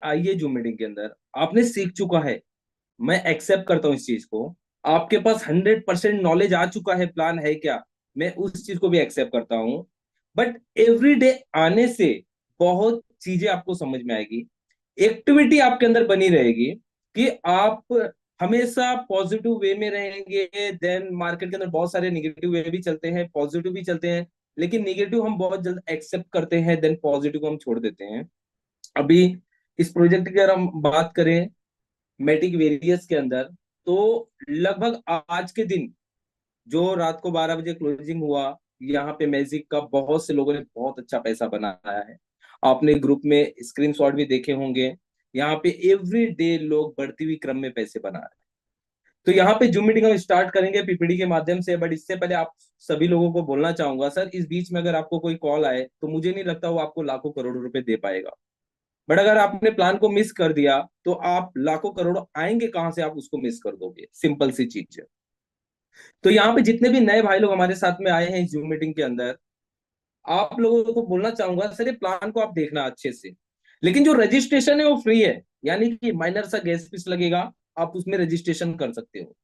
आइए zoom meeting के अंदर, आपने सीख चुका है, मैं एक्सेप्ट करता हूँ इस चीज को। आपके पास 100% नॉलेज आ चुका है, प्लान है क्या, मैं उस चीज को भी एक्सेप्ट करता हूँ। बट एवरी डे आने से बहुत चीजें आपको समझ में आएगी, एक्टिविटी आपके अंदर बनी रहेगी कि आप हमेशा पॉजिटिव वे में रहेंगे। देन मार्केट के अंदर बहुत सारे निगेटिव वे भी चलते हैं, पॉजिटिव भी चलते हैं, लेकिन निगेटिव हम बहुत जल्द एक्सेप्ट करते हैं, देन पॉजिटिव को हम छोड़ देते हैं। अभी इस प्रोजेक्ट की अगर हम बात करें मैटिक वेरियस के अंदर, तो लगभग आज के दिन जो रात को 12 बजे क्लोजिंग हुआ, यहाँ पे मैजिक का बहुत से लोगों ने बहुत अच्छा पैसा बनाया है। आपने ग्रुप में स्क्रीनशॉट भी देखे होंगे, यहाँ पे एवरी डे लोग बढ़ती हुई क्रम में पैसे बना रहे हैं। तो यहाँ पे जूम मीटिंग हम स्टार्ट करेंगे पीपीटी के माध्यम से, बट इससे पहले आप सभी लोगों को बोलना चाहूंगा, सर इस बीच में अगर आपको कोई कॉल आए तो मुझे नहीं लगता वो आपको लाखों करोड़ों रुपए दे पाएगा। बट अगर आपने प्लान को मिस कर दिया तो आप लाखों करोड़ों आएंगे कहां से, आप उसको मिस कर दोगे, सिंपल सी चीज है। तो यहाँ पे जितने भी नए भाई लोग हमारे साथ में आए हैं इस जूम मीटिंग के अंदर, आप लोगों को बोलना चाहूंगा, सर ये प्लान को आप देखना अच्छे से, लेकिन जो रजिस्ट्रेशन है वो फ्री है, यानी कि माइनर सा गैस फीस लगेगा, आप उसमें रजिस्ट्रेशन कर सकते हो।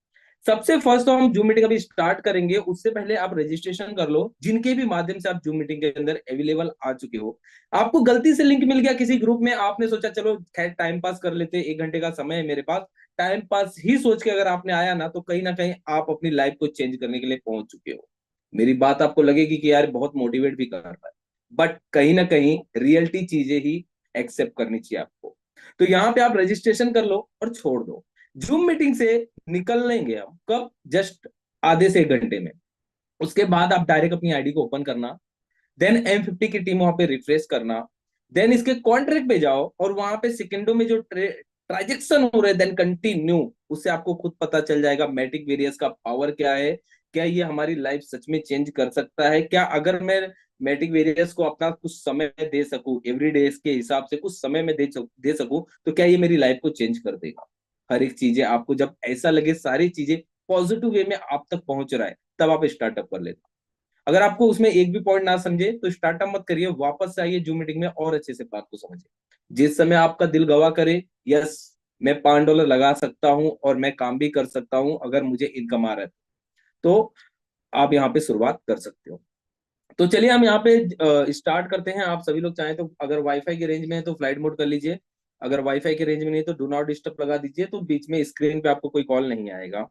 सबसे फर्स्ट तो हम जूम मीटिंग अभी स्टार्ट करेंगे, उससे पहले आप रजिस्ट्रेशन कर लो, जिनके भी माध्यम से आप जूम मीटिंग के अंदर अवेलेबल आ चुके हो। आपको गलती से लिंक मिल गया किसी ग्रुप में, आपने सोचा चलो खैर टाइम पास कर लेते, 1 घंटे का समय है मेरे पास, टाइम पास ही सोच के अगर आपने आया ना कहीं आप अपनी लाइफ को चेंज करने के लिए पहुंच चुके हो। मेरी बात आपको लगेगी कि यार बहुत मोटिवेट भी कर रहा है, बट कहीं ना कहीं रियलिटी चीजें ही एक्सेप्ट करनी चाहिए आपको। तो यहाँ पे आप रजिस्ट्रेशन कर लो और छोड़ दो। जूम मीटिंग से निकल लेंगे हम कब, जस्ट आधे से 1 घंटे में। उसके बाद आप डायरेक्ट अपनी आईडी को ओपन करना, देन M50 की टीम वहां पे रिफ्रेश करना, देन इसके कॉन्ट्रैक्ट पे जाओ और वहां पे सेकंडों में जो ट्रांजेक्शन हो रहे हैं देन कंटिन्यू, उससे आपको खुद पता चल जाएगा मैटिक वेरियस का पावर क्या है, क्या ये हमारी लाइफ सच में चेंज कर सकता है क्या, अगर मैं मैटिक वेरियस को अपना कुछ समय दे सकूं, एवरी डे के हिसाब से कुछ समय में दे सकूं, तो क्या ये मेरी लाइफ को चेंज कर देगा। हर एक चीजें आपको जब ऐसा लगे सारी चीजें पॉजिटिव वे में आप तक पहुंच रहा है, तब आप स्टार्टअप कर लेते। अगर आपको उसमें एक भी पॉइंट ना समझे तो स्टार्टअप मत करिए, वापस से आइए जूम मीटिंग में और अच्छे से बात को समझिए। जिस समय आपका दिल गवाह करे यस मैं $5 लगा सकता हूं और मैं काम भी कर सकता हूं अगर मुझे इनकम आ रहा है, तो आप यहाँ पे शुरुआत कर सकते हो। तो चलिए हम यहाँ पे स्टार्ट करते हैं। आप सभी लोग चाहें तो अगर वाईफाई के रेंज में है तो फ्लाइट मोड कर लीजिए, अगर वाईफाई के रेंज में नहीं तो डू नॉट डिस्टर्ब लगा दीजिए, तो बीच में स्क्रीन पे आपको कोई कॉल नहीं आएगा।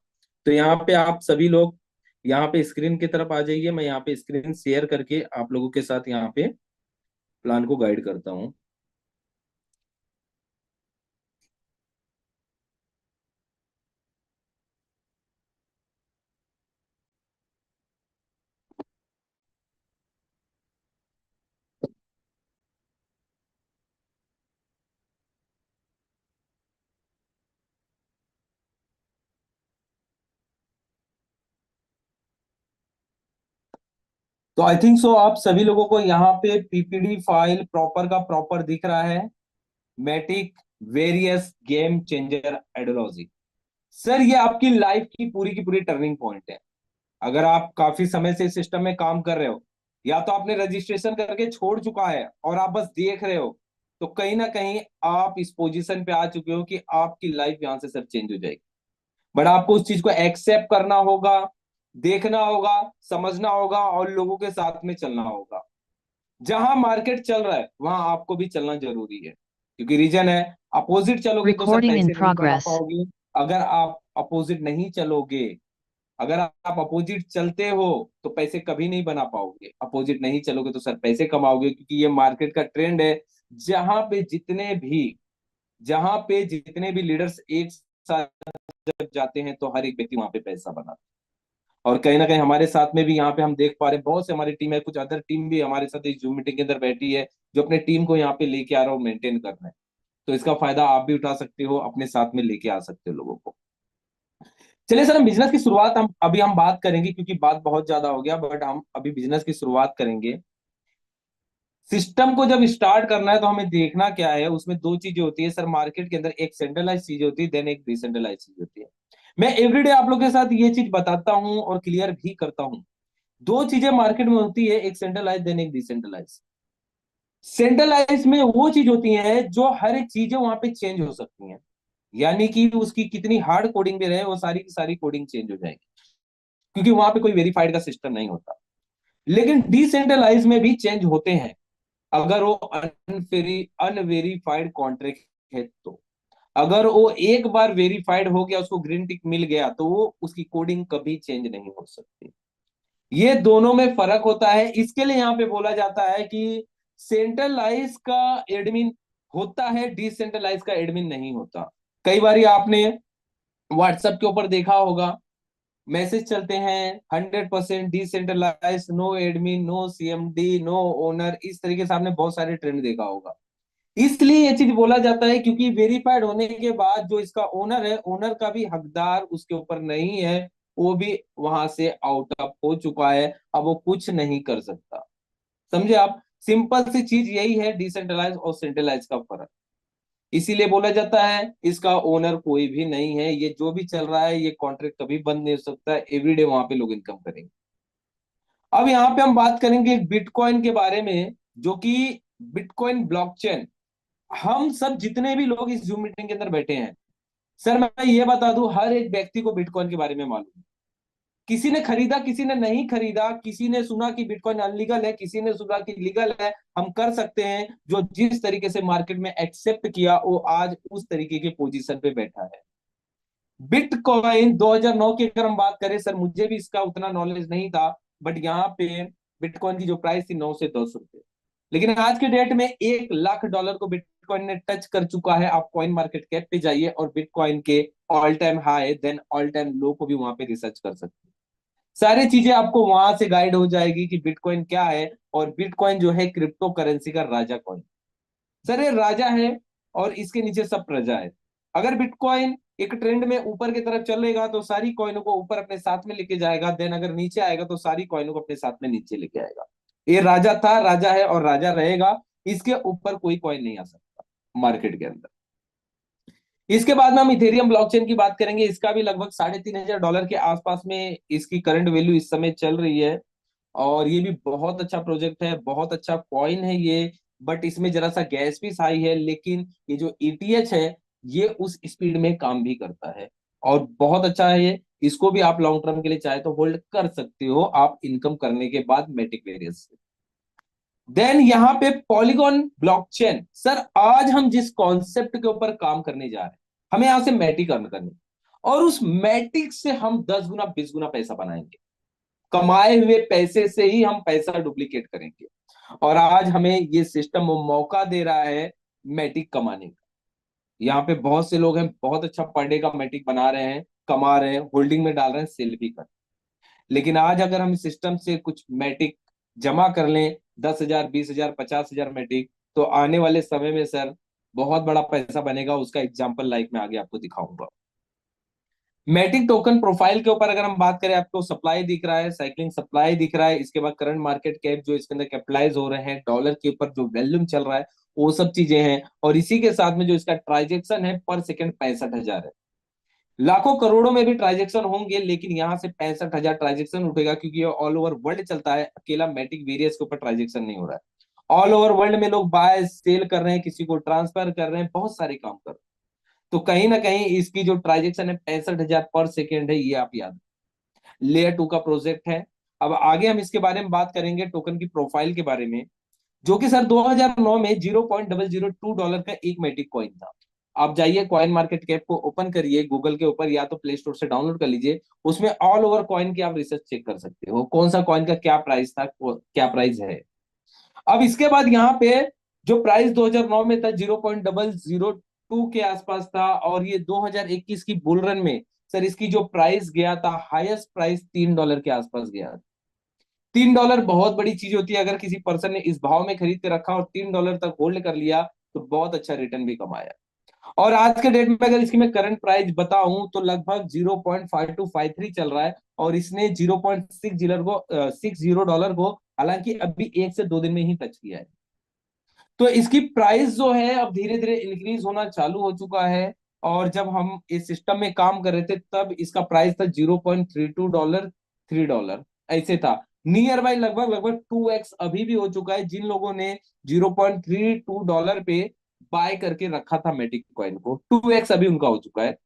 तो यहाँ पे आप सभी लोग यहाँ पे स्क्रीन की तरफ आ जाइए, मैं यहाँ पे स्क्रीन शेयर करके आप लोगों के साथ यहाँ पे प्लान को गाइड करता हूँ। तो आई थिंक सो आप सभी लोगों को यहाँ पे पीपीडी फाइल प्रॉपर का प्रॉपर दिख रहा है, matic various game changer ideology. Sir ये आपकी लाइफ की पूरी टर्निंग पॉइंट है। अगर आप काफी समय से इस सिस्टम में काम कर रहे हो, या तो आपने रजिस्ट्रेशन करके छोड़ चुका है और आप बस देख रहे हो, तो कहीं ना कहीं आप इस पोजीशन पे आ चुके हो कि आपकी लाइफ यहां से सब चेंज हो जाएगी। बट आपको उस चीज को एक्सेप्ट करना होगा, देखना होगा, समझना होगा और लोगों के साथ में चलना होगा। जहां मार्केट चल रहा है वहां आपको भी चलना जरूरी है, क्योंकि रीजन है अपोजिट चलोगे तो सर Recording in पैसे नहीं बना progress. पाओगे। अगर आप अपोजिट नहीं चलोगे, अगर आप अपोजिट चलते हो तो पैसे कभी नहीं बना पाओगे, अपोजिट नहीं चलोगे तो सर पैसे कमाओगे, क्योंकि ये मार्केट का ट्रेंड है। जहां पे जितने भी जहां पे जितने भी लीडर्स एक साथ जब जाते हैं तो हर एक व्यक्ति वहां पे पैसा बनाता है। और कहीं ना कहीं हमारे साथ में भी यहाँ पे हम देख पा रहे हैं बहुत से हमारी टीम है, कुछ अदर टीम भी हमारे साथ इस जूम मीटिंग के अंदर बैठी है, जो अपने टीम को यहाँ पे लेके आ रहा हो, मेंटेन कर रहे हैं। तो इसका फायदा आप भी उठा सकते हो, अपने साथ में लेके आ सकते हो लोगों को। चलिए सर हम बिजनेस की शुरुआत हम अभी हम बात करेंगे, क्योंकि बात बहुत ज्यादा हो गया, बट हम अभी बिजनेस की शुरुआत करेंगे। सिस्टम को जब स्टार्ट करना है तो हमें देखना क्या है, उसमें दो चीजें होती है सर मार्केट के अंदर, एक सेंट्रलाइज चीज होती है, देन एक डिसेंट्रलाइज चीज होती है। मैं एवरीडे आप लोगों के साथ ये चीज बताता हूं और क्लियर भी करता हूं। दो चीजें मार्केट में होती है, एक सेंट्रलाइज देन एक डिसेंट्रलाइज। सेंट्रलाइज में वो चीज होती है जो हर एक चीजें वहां पे चेंज हो सकती हैं, यानी कि उसकी कितनी हार्ड कोडिंग भी रहे वो सारी की सारी कोडिंग चेंज हो जाएगी, क्योंकि वहां पे कोई वेरीफाइड का सिस्टम नहीं होता। लेकिन डिसेंट्रलाइज में भी चेंज होते हैं, अगर वो अनवेरीफाइड कॉन्ट्रैक्ट है तो। अगर वो एक बार वेरीफाइड हो गया, उसको ग्रीन टिक मिल गया, तो वो उसकी कोडिंग कभी चेंज नहीं हो सकती। ये दोनों में फर्क होता है, इसके लिए यहां पे बोला जाता है कि सेंट्रलाइज का एडमिन होता है, डिसेंट्रलाइज का एडमिन नहीं होता। कई बार आपने व्हाट्सएप के ऊपर देखा होगा, मैसेज चलते हैं 100% decentralize, no admin, no CMD, no owner, इस तरीके से आपने बहुत सारे ट्रेंड देखा होगा। इसलिए ये चीज बोला जाता है क्योंकि वेरीफाइड होने के बाद जो इसका ओनर है, ओनर का भी हकदार उसके ऊपर नहीं है, वो भी वहां से आउट ऑफ हो चुका है, अब वो कुछ नहीं कर सकता। समझे आप? सिंपल सी चीज यही है डिसेंट्रलाइज और सेंट्रलाइज का फर्क। इसीलिए बोला जाता है इसका ओनर कोई भी नहीं है, ये जो भी चल रहा है ये कॉन्ट्रैक्ट कभी बंद नहीं हो सकता, एवरीडे वहां पे लोग इनकम करेंगे। अब यहाँ पे हम बात करेंगे बिटकॉइन के बारे में, जो कि बिटकॉइन ब्लॉकचेन। हम सब जितने भी लोग इस जूम मीटिंग के अंदर बैठे हैं, सर मैं ये बता दूं, हर एक व्यक्ति को बिटकॉइन के बारे में मालूम है। किसी ने खरीदा, किसी ने नहीं खरीदा, किसी ने सुना कि बिटकॉइन अनलीगल है, किसी ने सुना कि लीगल है, हम कर सकते हैं। जो जिस तरीके से मार्केट में एक्सेप्ट किया, वो आज उस तरीके की पोजीशन पे बैठा है। बिटकॉइन 2009 की अगर हम बात करें, सर मुझे भी इसका उतना नॉलेज नहीं था, बट यहाँ पे बिटकॉइन की जो प्राइस थी 9 से 10 रुपए, लेकिन आज के डेट में $1 लाख को बिटकॉइन ने टच कर चुका है। आप कॉइन मार्केट कैप पे जाइए और बिटकॉइन के all time high then all time low को भी वहां पे रिसर्च कर सकते हैं। सारी चीजें आपको वहां से गाइड हो जाएगी कि बिटकॉइन क्या है। और बिटकॉइन जो है क्रिप्टो करेंसी का राजा कॉइन। सर ये राजा है और इसके नीचे सब प्रजा है। अगर बिटकॉइन एक ट्रेंड में ऊपर की तरफ चलेगा तो सारी कॉइनों को ऊपर अपने साथ में लेके जाएगा, देन अगर नीचे आएगा तो सारी कॉइनों को अपने साथ में नीचे लेके आएगा। ये राजा था, राजा है और राजा रहेगा। इसके ऊपर कोई कॉइन नहीं आ सकता मार्केट के अंदर। इसके बाद में हम इथेरियम ब्लॉकचेन की बात करेंगे। इसका भी लगभग $3,500 के आसपास में इसकी करंट वैल्यू इस समय चल रही है। और ये भी बहुत अच्छा प्रोजेक्ट है, बहुत अच्छा कॉइन है ये। बट इसमें जरा सा गैस भी हाई है, लेकिन ये जो ईटीएच है ये उस स्पीड में काम भी करता है और बहुत अच्छा है ये। इसको भी आप लॉन्ग टर्म के लिए चाहे तो होल्ड कर सकते हो आप इनकम करने के बाद मेटिक वेरियस से। देन यहाँ पे पॉलीगॉन ब्लॉकचेन। सर आज हम जिस कॉन्सेप्ट के ऊपर काम करने जा रहे हैं, हमें यहां से मैटिक अर्न करनी, और उस मैटिक से हम 10 गुना 20 गुना पैसा बनाएंगे। कमाए हुए पैसे से ही हम पैसा डुप्लीकेट करेंगे। और आज हमें ये सिस्टम वो मौका दे रहा है मैटिक कमाने का। यहाँ पे बहुत से लोग हैं, बहुत अच्छा पर डे का मैटिक बना रहे हैं, कमा रहे हैं, होल्डिंग में डाल रहे हैं, सेल भी कर। लेकिन आज अगर हम सिस्टम से कुछ मैटिक जमा कर लें, 10,000 20,000 50,000 मैटिक, तो आने वाले समय में सर बहुत बड़ा पैसा बनेगा। उसका एग्जाम्पल लाइक मैं आगे आपको दिखाऊंगा। मैटिक टोकन प्रोफाइल के ऊपर अगर हम बात करें, आपको सप्लाई दिख रहा है, साइक्लिंग सप्लाई दिख रहा है, इसके बाद करंट मार्केट कैप जो इसके अंदर कैपिटलाइज हो रहे हैं, डॉलर के ऊपर जो वैल्यूम चल रहा है, वो सब चीजें हैं। और इसी के साथ में जो इसका ट्रांजेक्शन है पर सेकंड 65,000 है। लाखों करोड़ों में भी ट्रांजेक्शन होंगे, लेकिन यहां से 65,000 ट्रांजेक्शन उठेगा, क्योंकि ये ऑल ओवर वर्ल्ड चलता है, अकेला मैटिक वेरियस के ऊपर ट्रांजेक्शन नहीं हो रहा है। ऑल ओवर वर्ल्ड में लोग बाय सेल कर रहे हैं, किसी को ट्रांसफर कर रहे हैं, बहुत सारे काम कर रहे हैं। तो कहीं ना कहीं इसकी जो ट्रांजेक्शन है 65,000 पर सेकेंड है, ये आप याद। लेयर 2 का प्रोजेक्ट है। अब आगे हम इसके बारे में बात करेंगे टोकन की प्रोफाइल के बारे में, जो कि सर 2009 में $0.002 का एक मैटिक कॉइन था। आप जाइए कॉइन मार्केट कैप को ओपन करिए गूगल के ऊपर, या तो प्ले स्टोर से डाउनलोड कर लीजिए। उसमें ऑल ओवर कॉइन की आप रिसर्च चेक कर सकते हो, कौन सा कॉइन का क्या प्राइस था, क्या प्राइस है। अब इसके बाद यहाँ पे जो प्राइस 2009 में था 0.002 के आसपास था, और ये 2021 की बुल रन में सर इसकी जो प्राइस गया था, हाईएस्ट प्राइस $3 के आसपास गया। $3 बहुत बड़ी चीज होती है। अगर किसी पर्सन ने इस भाव में खरीद के रखा और $3 तक होल्ड कर लिया, तो बहुत अच्छा रिटर्न भी कमाया। और आज के डेट में अगर इसकी मैं करंट प्राइस बताऊं तो लगभग 0.5253 चल रहा है, और इसने 0.60 डॉलर को हालांकि अभी 1 से 2 दिन में ही टच किया है। तो इसकी प्राइस जो है अब धीरे धीरे इंक्रीज होना चालू हो चुका है। और जब हम इस सिस्टम में काम कर रहे थे तब इसका प्राइस था $0.32, $3 ऐसे था। नियर बाई लगभग लगभग 2x अभी भी हो चुका है जिन लोगों ने $0.32 पे बाय करके रखा था मेटिक कॉइन को, 2x अभी उनका हो चुका है।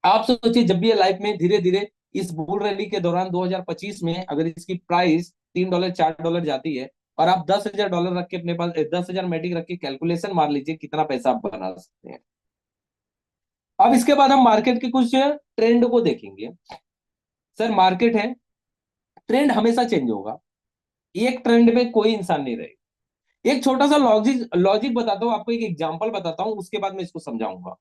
आप सोचिए जब भी ये लाइफ में धीरे धीरे इस बुल रैली के दौरान 2025 में अगर इसकी प्राइस $3 $4 जाती है और आप $10,000 रख के अपने पास 10,000 मेटिक रख के कैलकुलेशन मार लीजिए कितना पैसा आप बना सकते हैं। अब इसके बाद हम मार्केट के कुछ ट्रेंड को देखेंगे। सर मार्केट है, ट्रेंड हमेशा चेंज होगा, एक ट्रेंड में कोई इंसान नहीं रहेगा। एक छोटा सा लॉजिक लॉजिक बताता हूं आपको, एक एग्जांपल बताता हूं, उसके बाद मैं इसको समझाऊंगा।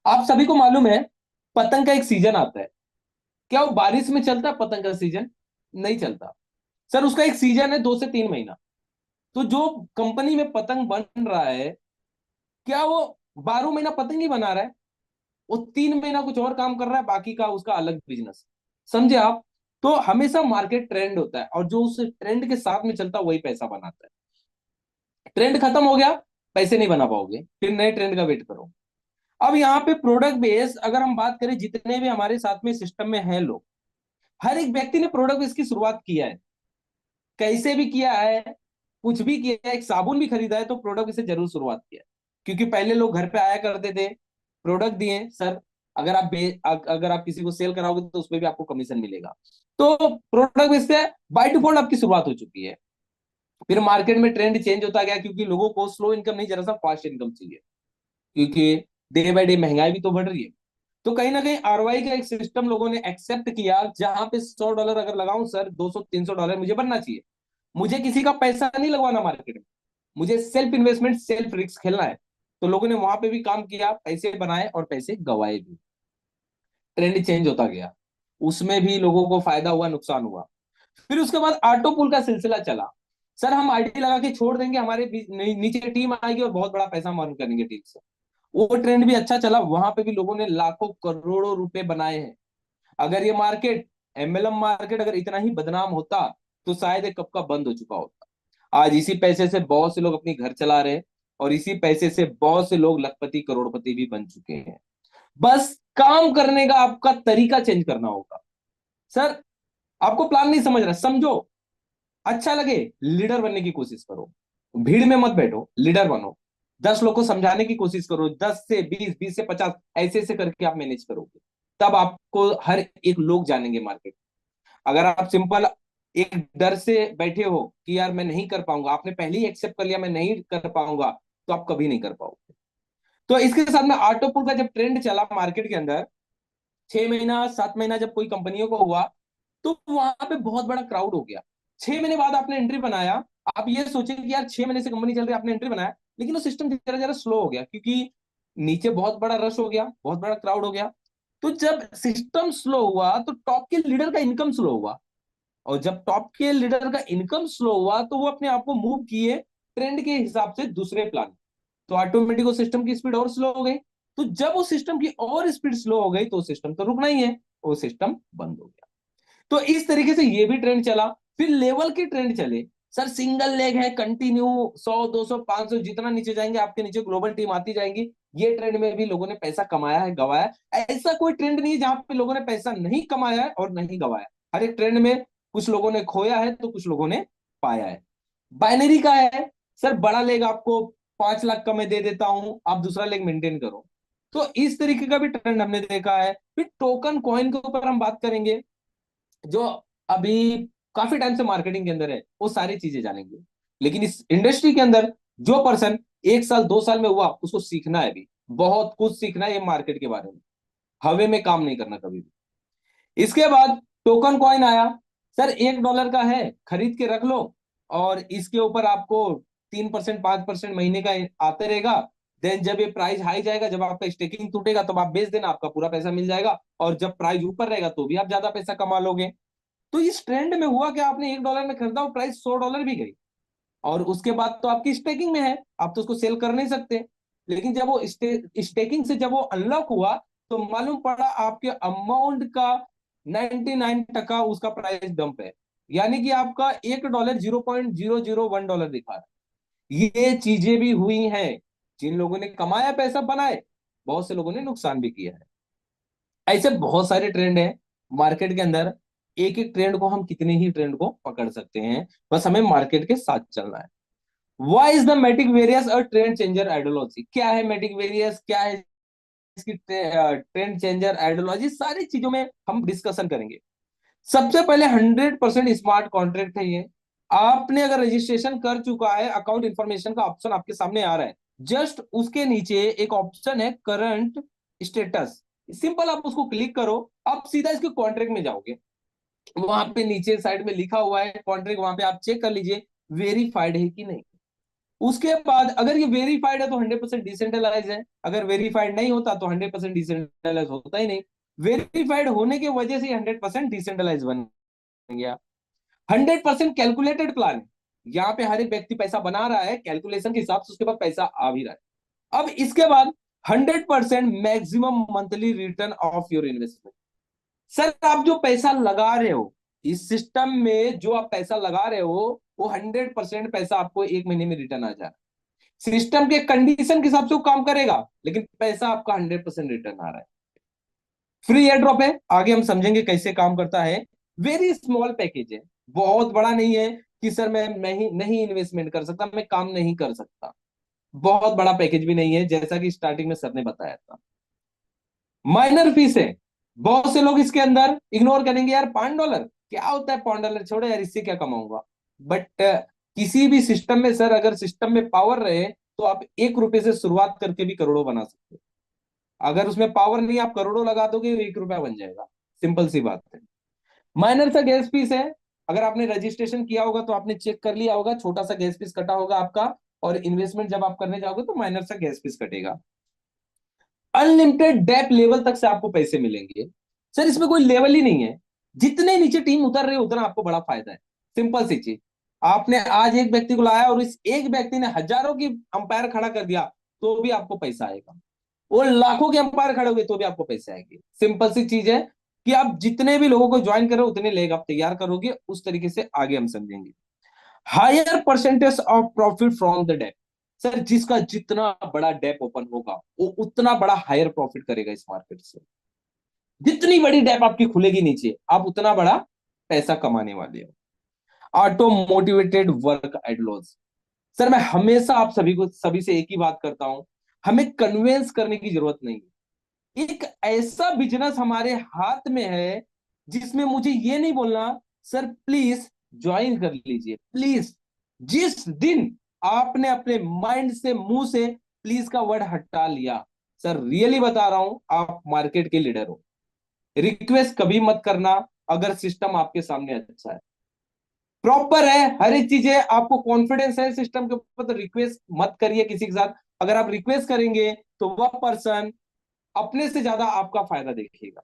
आप सभी को मालूम है पतंग का एक सीजन आता है, क्या वो बारिश में चलता है? पतंग का सीजन नहीं चलता सर, उसका एक सीजन है 2 से 3 महीना। तो जो कंपनी में पतंग बन रहा है, क्या वो 12 महीना पतंग ही बना रहा है? वो 3 महीना कुछ और काम कर रहा है, बाकी का उसका अलग बिजनेस। समझे आप? तो हमेशा मार्केट ट्रेंड होता है और जो उस ट्रेंड के साथ में चलता है वही पैसा बनाता है। ट्रेंड खत्म हो गया, पैसे नहीं बना पाओगे, फिर नए ट्रेंड का वेट करो। अब यहाँ पे प्रोडक्ट बेस अगर हम बात करें, जितने भी हमारे साथ में सिस्टम में हैं लोग, हर एक व्यक्ति ने प्रोडक्ट बेस की शुरुआत किया है, कैसे भी किया है, कुछ भी किया है, एक साबुन भी खरीदा है तो प्रोडक्ट बेस से जरूर शुरुआत किया है। क्योंकि पहले लोग घर पे आया करते थे, प्रोडक्ट दिए सर, अगर आप किसी को सेल कराओगे तो उसमें भी आपको कमीशन मिलेगा। तो प्रोडक्ट बेस से बाय डिफॉल्ट आपकी शुरुआत हो चुकी है। फिर मार्केट में ट्रेंड चेंज होता गया, क्योंकि लोगों को स्लो इनकम नहीं, जरा सा फास्ट इनकम चाहिए, क्योंकि डे बाय डे महंगाई भी तो बढ़ रही है। तो कहीं ना कहीं आरओआई का एक सिस्टम लोगों ने एक्सेप्ट किया, जहां पे $100 अगर लगाऊं सर, $200 300 मुझे बनना चाहिए। मुझे किसी का पैसा नहीं लगवाना मार्केट में, मुझे सेल्फ इन्वेस्टमेंट सेल्फ रिस्क खेलना है। तो लोगों ने वहां पे भी काम किया, पैसे बनाए और पैसे गवाए भी। ट्रेंड चेंज होता गया, उसमें भी लोगों को फायदा हुआ, नुकसान हुआ। फिर उसके बाद ऑटो पुल का सिलसिला चला। सर हम आईडी लगा के छोड़ देंगे, हमारे नीचे टीम आएगी और बहुत बड़ा पैसा हम अर्न करेंगे टीम से। वो ट्रेंड भी अच्छा चला, वहां पे भी लोगों ने लाखों करोड़ों रुपए बनाए हैं। अगर ये मार्केट, एमएलएम मार्केट अगर इतना ही बदनाम होता तो शायद ये कब का बंद हो चुका होता। आज इसी पैसे से बहुत से लोग अपनी घर चला रहे हैं और इसी पैसे से बहुत से लोग लखपति करोड़पति भी बन चुके हैं। बस काम करने का आपका तरीका चेंज करना होगा। सर आपको प्लान नहीं समझ रहा, समझो, अच्छा लगे लीडर बनने की कोशिश करो, भीड़ में मत बैठो, लीडर बनो। 10 लोग को समझाने की कोशिश करो, 10 से 20, 20 से 50, ऐसे ऐसे करके आप मैनेज करोगे, तब आपको हर एक लोग जानेंगे मार्केट। अगर आप सिंपल एक डर से बैठे हो कि यार मैं नहीं कर पाऊंगा, आपने पहले ही एक्सेप्ट कर लिया मैं नहीं कर पाऊंगा, तो आप कभी नहीं कर पाओगे। तो इसके साथ में ऑटोपुल का जब ट्रेंड चला मार्केट के अंदर, 6 महीना 7 महीना जब कोई कंपनियों को हुआ, तो वहां पे बहुत बड़ा क्राउड हो गया। 6 महीने बाद आपने एंट्री बनाया, आप ये सोचे कि यार 6 महीने से कंपनी चल रही है, आपने एंट्री बनाया, लेकिन वो सिस्टम जरा जरा स्लो हो गया, क्योंकि नीचे बहुत बड़ा रश हो गया, बहुत बड़ा क्राउड हो गया। तो जब सिस्टम स्लो हुआ तो टॉप के लीडर का इनकम स्लो हुआ, और जब टॉप के लीडर का इनकम स्लो हुआ तो वो अपने आप को मूव किए ट्रेंड के हिसाब से दूसरे प्लान। तो ऑटोमेटिक वो सिस्टम की स्पीड और स्लो हो गई। तो जब वो सिस्टम की और स्पीड स्लो हो गई तो सिस्टम तो रुकना ही है, वो सिस्टम बंद हो गया। तो इस तरीके से ये भी ट्रेंड चला। फिर लेवल के ट्रेंड चले। सर सिंगल लेग है, कंटिन्यू 100 200 500 जितना नीचे जाएंगे आपके नीचे ग्लोबल टीम आती जाएंगी। ये ट्रेंड में भी लोगों ने पैसा कमाया है, गवाया है। ऐसा कोई ट्रेंड नहीं है जहां पे लोगों ने पैसा नहीं कमाया है और नहीं गवाया। हर एक ट्रेंड में कुछ लोगों ने खोया है तो कुछ लोगों ने पाया है। बाइनरी का है, सर बड़ा लेग आपको 5 लाख का मैं दे देता हूं, आप दूसरा लेग मेंटेन करो। तो इस तरीके का भी ट्रेंड हमने देखा है। फिर टोकन कॉइन के ऊपर हम बात करेंगे, जो अभी काफी टाइम से मार्केटिंग के अंदर है, वो सारी चीजें जानेंगे। लेकिन इस इंडस्ट्री के अंदर जो पर्सन 1 साल 2 साल में हुआ, उसको सीखना है, अभी बहुत कुछ सीखना है ये मार्केट के बारे में, हवे में काम नहीं करना कभी भी। इसके बाद टोकन कॉइन आया। सर $1 का है, खरीद के रख लो, और इसके ऊपर आपको 3% 5% महीने का आते रहेगा। देन जब ये प्राइस हाई जाएगा, जब आपका स्टेकिंग टूटेगा तब आप बेच देना, आपका पूरा पैसा मिल जाएगा, और जब प्राइस ऊपर रहेगा तो भी आप ज्यादा पैसा कमा लोगे। तो इस ट्रेंड में हुआ कि आपने $1 में खरीदा, वो प्राइस $100 भी गई, और उसके बाद तो आपकी स्टेकिंग में है, आप तो उसको सेल कर नहीं सकते। लेकिन जब वो स्टेकिंग से जब वो अनलॉक हुआ, तो मालूम पड़ा आपके अमाउंट का 99% उसका प्राइस डंप है। यानी कि आपका $1 $0.001 दिखा रहा है। ये चीजें भी हुई हैं, जिन लोगों ने कमाया पैसा बनाए, बहुत से लोगों ने नुकसान भी किया है। ऐसे बहुत सारे ट्रेंड हैं मार्केट के अंदर। एक एक ट्रेंड को हम कितने ही ट्रेंड को पकड़ सकते हैं, बस हमें मार्केट के साथ चलना है। Why is the matic various और ट्रेंड चेंजर आइडियोलॉजी? क्या है मैटिक वेरियस, क्या है इसकी ट्रेंड चेंजर आइडियोलॉजी, सारी चीजों में हम डिस्कशन करेंगे। सबसे पहले 100% स्मार्ट कॉन्ट्रैक्ट है ये। आपने अगर रजिस्ट्रेशन कर चुका है, अकाउंट इंफॉर्मेशन का ऑप्शन आपके सामने आ रहा है, जस्ट उसके नीचे एक ऑप्शन है करंट स्टेटस, सिंपल आप उसको क्लिक करो, आप सीधा इसके कॉन्ट्रैक्ट में जाओगे। वहां पे नीचे साइड में लिखा हुआ है कॉन्ट्रैक्ट, वहां पे आप चेक कर लीजिए वेरीफाइड है कि नहीं। उसके बाद अगर ये वेरीफाइड है तो 100% डिसेंट्रलाइज है, अगर वेरीफाइड नहीं होता तो 100% डिसेंट्रलाइज होता ही नहीं। वेरीफाइड होने की वजह से 100% डिसेंट्रलाइज बन गया। 100% कैलकुलेटेड प्लान है, यहाँ पे हर एक व्यक्ति पैसा बना रहा है, कैलकुलेशन के हिसाब से उसके बाद पैसा आ भी रहा है। अब इसके बाद 100% maximum monthly return of your investment. Sir आप जो पैसा लगा रहे हो इस सिस्टम में, जो आप पैसा लगा रहे हो वो 100% पैसा आपको एक महीने में रिटर्न आ जा रहा है। सिस्टम के कंडीशन के हिसाब से वो काम करेगा, लेकिन पैसा आपका 100% रिटर्न आ रहा है। फ्री एयर ड्रॉप है, आगे हम समझेंगे कैसे काम करता है। वेरी स्मॉल पैकेज है, बहुत बड़ा नहीं है कि सर मैं नहीं नहीं इन्वेस्टमेंट कर सकता, मैं काम नहीं कर सकता। बहुत बड़ा पैकेज भी नहीं है, जैसा कि स्टार्टिंग में सर ने बताया था। माइनर फीस है, बहुत से लोग इसके अंदर इग्नोर करेंगे, यार $5 क्या होता है, $5 छोड़ो यार, इससे क्या कमाऊंगा। बट किसी भी सिस्टम में सर, अगर सिस्टम में पावर रहे तो आप 1 रुपए से शुरुआत करके भी करोड़ों बना सकते हो। अगर उसमें पावर नहीं, आप करोड़ों लगा दोगे, 1 रुपया बन जाएगा, सिंपल सी बात है। माइनर सा गैस फीस है, अगर आपने रजिस्ट्रेशन किया होगा तो आपने चेक कर लिया होगा, छोटा सा गैस फीस कटा होगा आपका, और इन्वेस्टमेंट जब आप करने जाओगे तो माइनर सा गैस फीस कटेगा। अनलिमिटेड डेप लेवल तक से आपको पैसे मिलेंगे। सर इसमें कोई लेवल ही नहीं है, जितने नीचे टीम उतर रही है उतना आपको बड़ा फायदा है। सिंपल सी चीज, आपने आज एक व्यक्ति को लाया और इस एक व्यक्ति ने हजारों की अंपायर खड़ा कर दिया तो भी आपको पैसा आएगा, वो लाखों के अंपायर खड़े हुए तो भी आपको पैसे आएंगे। सिंपल सी चीज है कि आप जितने भी लोगों को ज्वाइन करो उतने लेग आप तैयार करोगे, उस तरीके से आगे हम समझेंगे। Higher percentage of profit from the dapp. Sir जिसका जितना बड़ा डेप ओपन होगा वो उतना बड़ा हायर प्रॉफिट करेगा इस मार्केट से। जितनी बड़ी डेप आपकी खुलेगी नीचे, आप उतना बड़ा पैसा कमाने वाले हो। Auto motivated work ideology. Sir मैं हमेशा आप सभी से एक ही बात करता हूं, हमें कन्वेंस करने की जरूरत नहीं है। एक ऐसा बिजनेस हमारे हाथ में है जिसमें मुझे ये नहीं बोलना सर प्लीज ज्वाइन कर लीजिए, प्लीज। जिस दिन आपने अपने माइंड से, मुंह से प्लीज का वर्ड हटा लिया, सर रियली बता रहा हूं, आप मार्केट के लीडर हो। रिक्वेस्ट कभी मत करना अगर सिस्टम आपके सामने अच्छा है, प्रॉपर है, हर एक चीजें आपको कॉन्फिडेंस है सिस्टम के ऊपर, तो रिक्वेस्ट मत करिए किसी के साथ। अगर आप रिक्वेस्ट करेंगे तो वह पर्सन अपने से ज्यादा आपका फायदा देखेगा।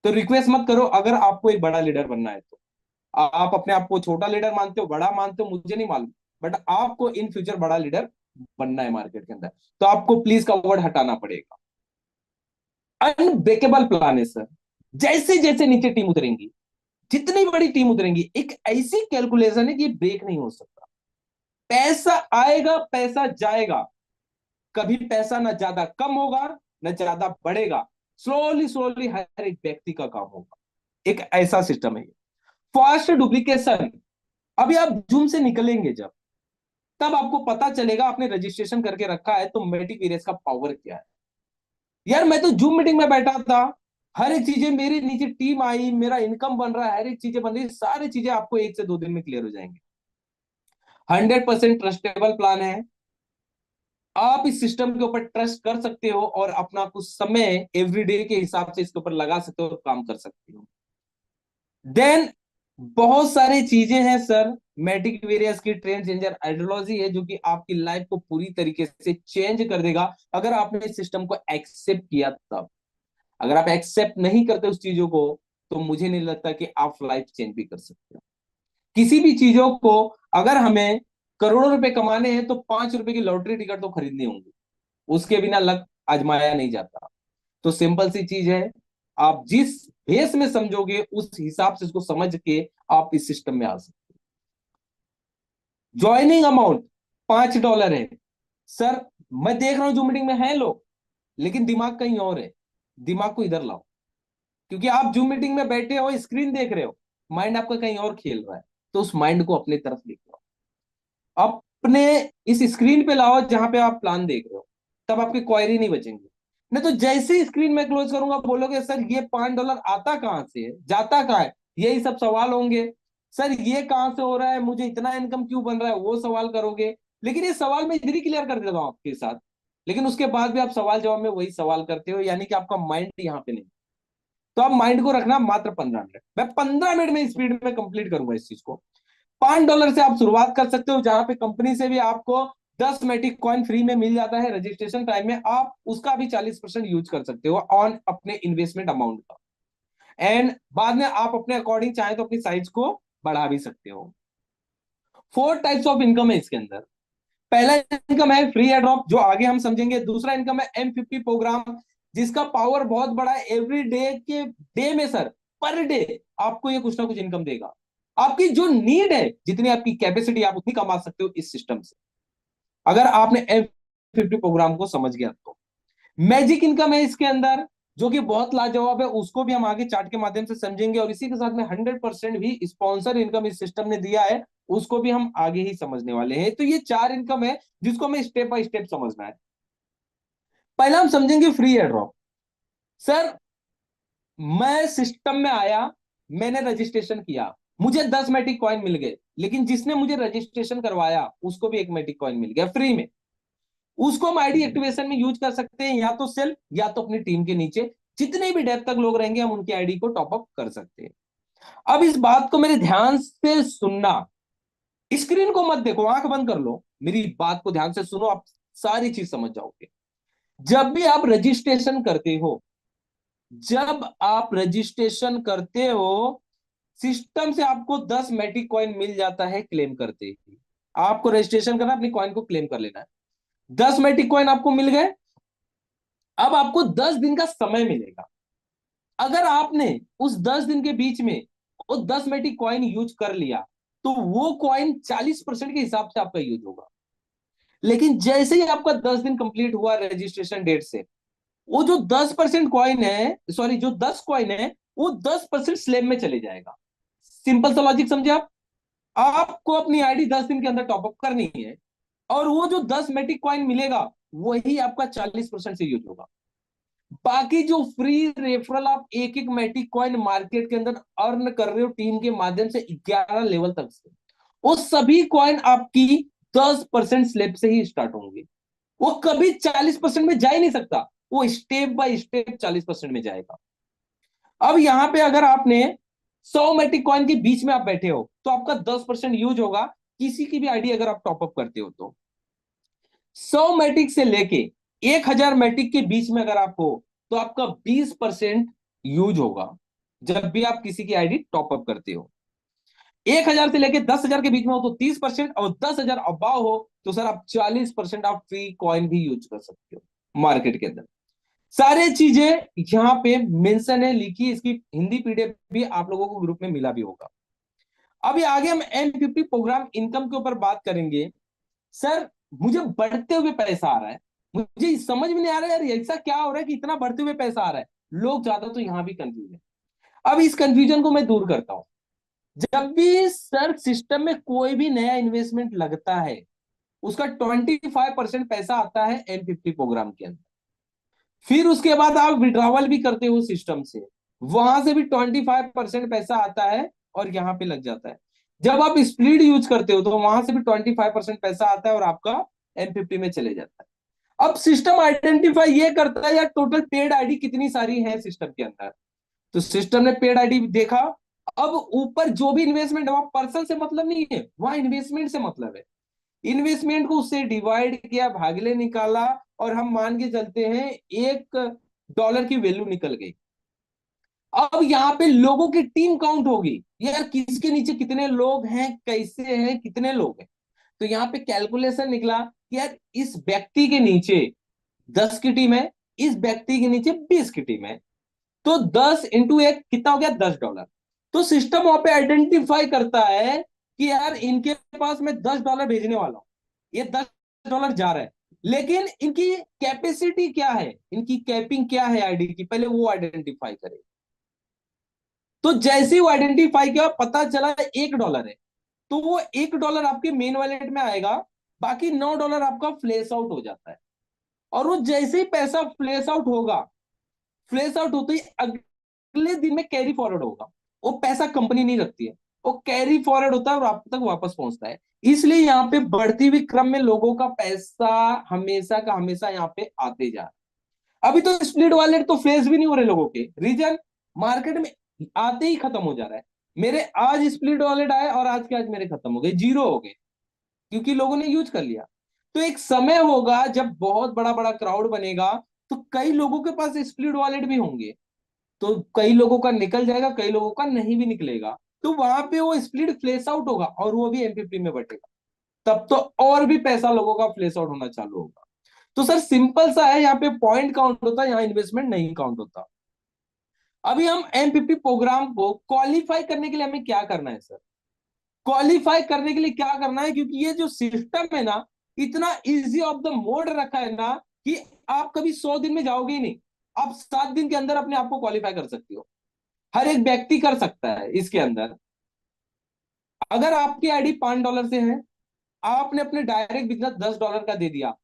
तो रिक्वेस्ट मत करो अगर आपको एक बड़ा लीडर बनना है तो। आप अपने आप को छोटा लीडर मानते हो, बड़ा मानते हो, मुझे नहीं मालूम, बट आपको इन फ्यूचर बड़ा लीडर बनना है मार्केट के अंदर, तो आपको प्लीज का वर्ड हटाना पड़ेगा। अनब्रेकेबल प्लान है सर, जैसे जैसे नीचे टीम उतरेंगी, जितनी बड़ी टीम उतरेंगी, एक ऐसी कैलकुलेशन है कि ब्रेक नहीं हो सकता। पैसा आएगा, पैसा जाएगा, कभी पैसा ना ज्यादा कम होगा ना ज्यादा बढ़ेगा, स्लोली स्लोली हर एक व्यक्ति का काम होगा। एक ऐसा सिस्टम है। फास्ट डुप्लीकेशन, अभी आप जूम से निकलेंगे जब, तब आपको पता चलेगा, आपने रजिस्ट्रेशन करके रखा है तो मेटिक वेरियस का पावर क्या है। यार मैं तो जूम मीटिंग में बैठा था, हर एक चीजें मेरी नीचे टीम आई, मेरा इनकम बन रहा है, हर एक चीजें बन रही है, सारी चीजें आपको 1 से 2 दिन में क्लियर हो जाएंगे। 100% ट्रस्टेबल प्लान है, आप इस सिस्टम के ऊपर ट्रस्ट कर सकते हो और अपना कुछ समय एवरीडे के हिसाब से इसके ऊपर लगा सकते हो और काम कर सकते हो। देन बहुत सारी चीजें हैं सर, मैटिक वेरियस की ट्रेंड चेंजर आइडियोलॉजी है जो कि आपकी लाइफ को पूरी तरीके से चेंज कर देगा अगर आपने इस सिस्टम को एक्सेप्ट किया तब। अगर आप एक्सेप्ट नहीं करते उस चीजों को तो मुझे नहीं लगता कि आप लाइफ चेंज भी कर सकते हो। किसी भी चीजों को, अगर हमें करोड़ों रुपए कमाने हैं तो 5 रुपए की लॉटरी टिकट तो खरीदनी होंगी, उसके बिना लक आजमाया नहीं जाता। तो सिंपल सी चीज है, आप जिस बेस में समझोगे उस हिसाब से इसको समझ के आप इस सिस्टम में आ सकते हो। ज्वाइनिंग अमाउंट $5 है। सर मैं देख रहा हूं जो मीटिंग में है लोग, लेकिन दिमाग कहीं और है, दिमाग को इधर लाओ, क्योंकि आप जूम मीटिंग में बैठे हो, स्क्रीन देख रहे हो, माइंड आपका कहीं और खेल रहा है, तो उस माइंड को अपने तरफ लेके आओ, अपने इस स्क्रीन पे लाओ जहां पे आप प्लान देख रहे हो, तब आपकी क्वायरी नहीं बचेंगी। नहीं तो जैसे ही स्क्रीन में क्लोज करूंगा बोलोगे सर ये $5 आता कहां से है, जाता कहां है, यही सब सवाल होंगे। सर ये कहां से हो रहा है, मुझे इतना इनकम क्यों बन रहा है, वो सवाल करोगे। लेकिन ये सवाल मैं इधर ही क्लियर कर देता हूं आपके साथ, लेकिन उसके बाद भी आप सवाल जवाब में वही सवाल करते हो, यानी कि आपका माइंड यहाँ पे नहीं। तो आप माइंड को रखना मात्र 15 मिनट, मैं 15 मिनट में स्पीड में कंप्लीट करूंगा इस चीज को। $5 से आप शुरुआत कर सकते हो, जहां पे कंपनी से भी आपको 10 मेटिक कॉइन फ्री में मिल जाता है रजिस्ट्रेशन टाइम में, आप उसका भी 40% यूज कर सकते हो ऑन अपने इन्वेस्टमेंट अमाउंट का। एंड बाद में आप अपने अकॉर्डिंग चाहे तो अपनी साइज को बढ़ा भी सकते हो। 4 टाइप्स ऑफ इनकम है इसके अंदर। पहला इनकम है फ्री एयर ड्रॉप, जो आगे हम समझेंगे। दूसरा इनकम है M50 प्रोग्राम, जिसका पावर बहुत बड़ा है, एवरी डे के डे में सर, पर डे आपको ये कुछ ना कुछ इनकम देगा। आपकी जो नीड है, जितनी आपकी कैपेसिटी, आप उतनी कमा सकते हो इस सिस्टम से, अगर आपने M50 प्रोग्राम को समझ गया तो। मैजिक इनकम है इसके अंदर, जो कि बहुत लाजवाब है, उसको भी हम आगे चार्ट के माध्यम से समझेंगे, और इसी के साथ में 100% भी स्पॉन्सर इनकम इस सिस्टम ने दिया है, उसको भी हम आगे ही समझने वाले हैं। तो ये 4 इनकम है जिसको हमें स्टेप बाय स्टेप समझना है। पहला हम समझेंगे फ्री एयर ड्रॉप। सर मैं सिस्टम में आया, मैंने रजिस्ट्रेशन किया, मुझे 10 मैटिक कॉइन मिल गए, लेकिन जिसने मुझे रजिस्ट्रेशन करवाया उसको भी 1 मैटिक कॉइन मिल गया फ्री में। उसको हम आईडी एक्टिवेशन में यूज कर सकते हैं, या तो सेल्फ या तो अपनी टीम के नीचे, जितने भी डेप्थ तक लोग रहेंगे हम उनकी आईडी को टॉप अप कर सकते हैं। अब इस बात को मेरे ध्यान से सुनना, स्क्रीन को मत देखो, आंख बंद कर लो, मेरी बात को ध्यान से सुनो, आप सारी चीज समझ जाओगे। जब भी आप रजिस्ट्रेशन करते हो, जब आप रजिस्ट्रेशन करते हो, सिस्टम से आपको 10 मैटिक कॉइन मिल जाता है क्लेम करते ही। आपको रजिस्ट्रेशन करना, अपनी कॉइन को क्लेम कर लेना है। 10 मैटिक कॉइन आपको मिल गए। अब आपको 10 दिन का समय मिलेगा। अगर आपने उस 10 दिन के बीच में वो 10 मैटिक कॉइन यूज कर लिया, तो वो कॉइन 40% के हिसाब से आपका यूज होगा। लेकिन जैसे ही आपका 10 दिन कंप्लीट हुआ रजिस्ट्रेशन डेट से, वो जो 10% कॉइन है, सॉरी जो 10 कॉइन है, वो 10% स्लैब में चले जाएगा। सिंपल सा लॉजिक समझे आप। आपको अपनी आईडी 10 दिन के अंदर टॉपअप करनी है, और वो जो 10 मैटिक कॉइन मिलेगा वही आपका 40% से यूज होगा। बाकी जो फ्री रेफरल आप एक एक मैटिक कॉइन मार्केट के अंदर अर्न कर रहे हो टीम के माध्यम से 11 लेवल तक से, वो सभी कॉइन आपकी 10% स्लैब से ही स्टार्ट होंगे। वो कभी 40% में जा ही नहीं सकता, वो स्टेप बाय स्टेप 40% में जाएगा। अब यहां पे अगर आपने 100 मैट्रिक कॉइन के बीच में आप बैठे हो, तो आपका 10% यूज होगा, किसी की भी आईडी अगर आप टॉपअप करते हो तो। 100 मैट्रिक से लेके 1000 मैट्रिक के बीच में अगर आप हो, तो आपका 20% यूज होगा जब भी आप किसी की आईडी टॉपअप करते हो। 1000 से लेके 10,000 के बीच में हो तो 30%, और 10,000 अबाव हो तो सर आप 40% आप फ्री कॉइन भी यूज कर सकते हो मार्केट के अंदर। सारे चीजें यहां पे मेंशन है, लिखी, इसकी हिंदी पीडीएफ भी आप लोगों को ग्रुप में मिला भी होगा। अभी आगे हम M50 प्रोग्राम इनकम के ऊपर बात करेंगे। सर मुझे बढ़ते हुए पैसा आ रहा है, मुझे समझ में नहीं आ रहा है यार, ऐसा क्या हो रहा है कि इतना बढ़ते हुए पैसा आ रहा है। लोग ज्यादा तो यहां भी कंफ्यूज है। अब इस कंफ्यूजन को मैं दूर करता हूं। जब भी सर सिस्टम में कोई भी नया इन्वेस्टमेंट लगता है, उसका 25% पैसा आता है M50 प्रोग्राम के अंदर। फिर उसके बाद आप विड्रॉवल भी करते हो सिस्टम से, वहां से भी 25% पैसा आता है और यहां पे लग जाता है। जब आप स्प्लिट यूज करते हो तो वहां से भी 25% पैसा आता है और आपका M50 में चले जाता है। अब सिस्टम आइडेंटिफाई ये करता है यार टोटल पेड आईडी कितनी सारी है सिस्टम के अंदर। तो सिस्टम ने पेड आईडी देखा। अब ऊपर जो भी इन्वेस्टमेंट है वहां पर्सन से मतलब नहीं है, वहां इन्वेस्टमेंट से मतलब है। इन्वेस्टमेंट को उससे डिवाइड किया, भागले निकाला, और हम मान के चलते हैं $1 की वैल्यू निकल गई। अब यहाँ पे लोगों की टीम काउंट होगी, यार किसके नीचे कितने लोग हैं, कैसे हैं, कितने लोग हैं। तो यहाँ पे कैलकुलेशन निकला कि यार इस व्यक्ति के नीचे 10 की टीम है, इस व्यक्ति के नीचे 20 की टीम है, तो 10 × 1 कितना हो गया, $10। तो सिस्टम वहां पे आइडेंटिफाई करता है कि यार इनके पास मैं $10 भेजने वाला हूं, ये $10 जा रहा है, लेकिन इनकी कैपेसिटी क्या है, इनकी कैपिंग क्या है आईडी की, पहले वो आइडेंटिफाई करे। तो जैसे ही वो आइडेंटिफाई किया, पता चला $1 है, तो वो $1 आपके मेन वॉलेट में आएगा, बाकी $9 आपका फ्लैश आउट हो जाता है। और वो जैसे ही पैसा फ्लैश आउट होगा, फ्लैश आउट होते ही अगले दिन में कैरी फॉरवर्ड होगा। वो पैसा कंपनी नहीं रखती है, वो कैरी फॉरवर्ड होता है और आप तक वापस पहुंचता है। इसलिए यहाँ पे बढ़ती हुई क्रम में लोगों का पैसा हमेशा का हमेशा यहाँ पे आते जा रहा है। अभी तो स्प्लिट वॉलेट तो फेस भी नहीं हो रहे लोगों के, रीजन मार्केट में आते ही खत्म हो जा रहा है। मेरे आज स्प्लिट वॉलेट आए और आज के आज मेरे खत्म हो गए, जीरो हो गए, क्योंकि लोगों ने यूज कर लिया। तो एक समय होगा जब बहुत बड़ा बड़ा क्राउड बनेगा, तो कई लोगों के पास स्प्लिट वॉलेट भी होंगे, तो कई लोगों का निकल जाएगा, कई लोगों का नहीं भी निकलेगा। तो वहां पे वो स्प्लिट फ्लेश आउट होगा और वो भी एमपीपी में बटेगा, तब तो और भी पैसा लोगों का फ्लेश आउट होना चालू होगा। तो सर सिंपल सा है, यहाँ पे पॉइंट काउंट होता है, यहाँ इन्वेस्टमेंट नहीं काउंट होता। अभी हम एमपीपी प्रोग्राम को क्वालिफाई करने के लिए हमें क्या करना है सर? क्वालिफाई करने के लिए क्या करना है, क्योंकि ये जो सिस्टम है ना, इतना इजी ऑफ द मोड रखा है ना, कि आप कभी 100 दिन में जाओगे ही नहीं। आप 7 दिन के अंदर अपने आप को क्वालिफाई कर सकते हो, हर एक व्यक्ति कर सकता है इसके अंदर। अगर आपकी आईडी $5 से है, आपने अपने डायरेक्ट बिजनेस $10 का दे दिया,